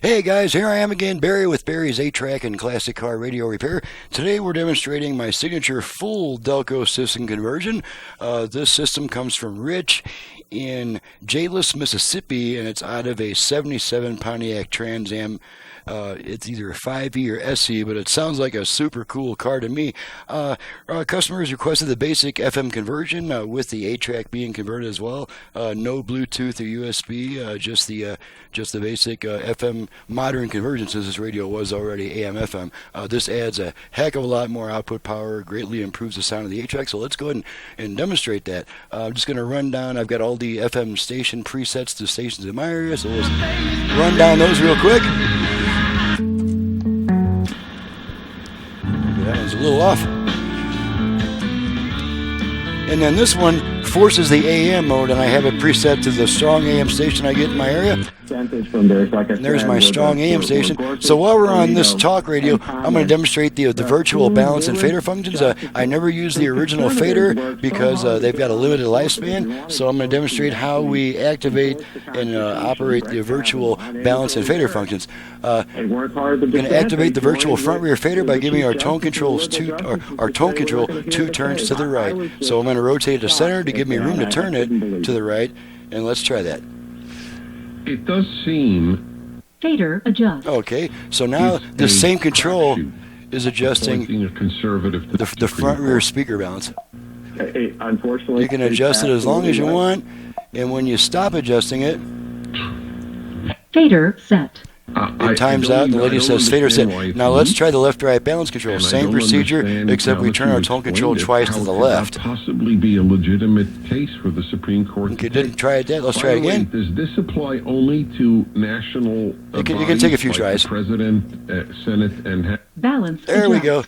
Hey guys, here I am again, Barry with Barry's 8-Track and Classic Car Radio Repair. Today we're demonstrating my signature full Delco system conversion. This system comes from Rich in Jaylis, Mississippi, and it's out of a 77 Pontiac Trans Am. It's either a 5E or SE, but it sounds like a super cool car to me. Customers requested the basic FM conversion with the 8-track being converted as well. No Bluetooth or USB, just the basic FM modern conversion, since this radio was already AM/FM. This adds a heck of a lot more output power, greatly improves the sound of the 8-track. So let's go ahead and demonstrate that. I'm just going to run down. I've got all the FM station presets to stations in my area, so let's run down those real quick. That one's a little off. And then this one forces the AM mode, and I have it preset to the strong AM station I get in my area. And there's my strong AM station. So while we're on this talk radio, I'm going to demonstrate the virtual balance and fader functions. I never use the original fader because they've got a limited lifespan. So I'm going to demonstrate how we activate and operate the virtual balance and fader functions. I'm going to activate the virtual front rear fader by giving our tone control two turns to the right. So I'm going to rotate it to center to give me room to turn it to the right, and let's try that. It does seem fader adjust. Okay, so now the same control is adjusting the front rear speaker balance. Unfortunately, you can adjust it as long as you want, and when you stop adjusting it, fader set. It times out, and the lady says fader set. Now let's try the left-right balance control. Same procedure, except we turn our tone control twice to the left. Possibly be a legitimate case for the Supreme Court. Okay, didn't try it yet. Let's try it again. Does this apply only to national? You can take a few tries. President, Senate, and balance. There we go.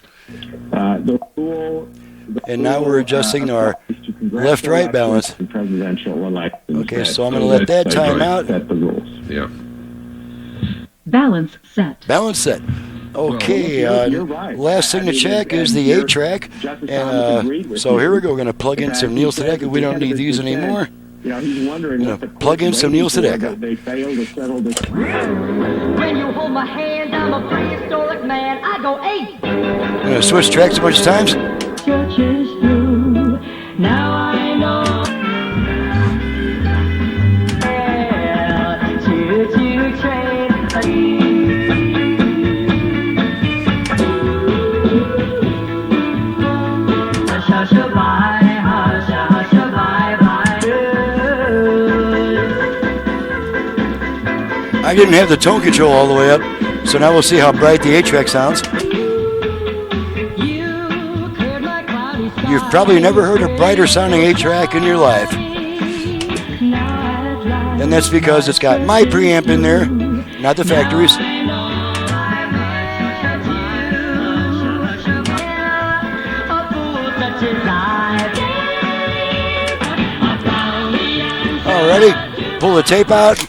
And now we're adjusting our left-right balance. Okay, so I'm going to let that time out. Yeah. Balance set. Balance set. Okay, last thing to check is the 8-track. And so here we go. We're going to plug in some Neil Sedaka. We don't need these anymore. Plug in some Neil Sedaka. When you hold my hand, I'm a prehistoric man. I go 8. I'm going to switch tracks a bunch of times. Churches through. Now I know. Choo-choo train. I didn't have the tone control all the way up, so now we'll see how bright the 8-track sounds. You've probably never heard a brighter sounding 8-track in your life. And that's because it's got my preamp in there, not the factory's. Alrighty, pull the tape out,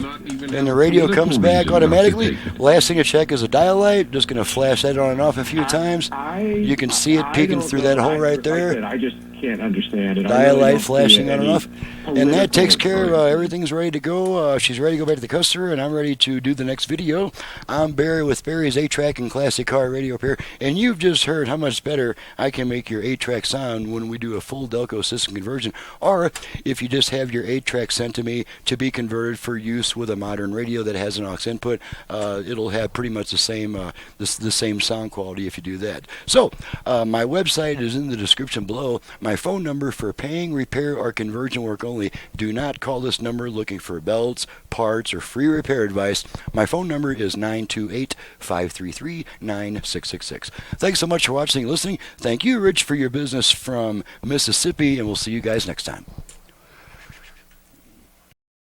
and the radio comes back automatically. Last thing to check is a dial light. Just going to flash that on and off a few times. You can see it peeking through that hole right there. I just can't understand it. Dial light flashing on and off. And that takes care of everything's ready to go. She's ready to go back to the customer, and I'm ready to do the next video. I'm Barry with Barry's 8-Track and Classic Car Radio Repair, and you've just heard how much better I can make your 8-track sound when we do a full Delco system conversion, or if you just have your 8-track sent to me to be converted for use with a modern radio that has an aux input. It'll have pretty much the same sound quality if you do that. So my website is in the description below. My phone number for paying, repair, or conversion work only. Do not call this number looking for belts, parts, or free repair advice. My phone number is 928-533-9666. Thanks so much for watching and listening. Thank you, Rich, for your business from Mississippi, and we'll see you guys next time.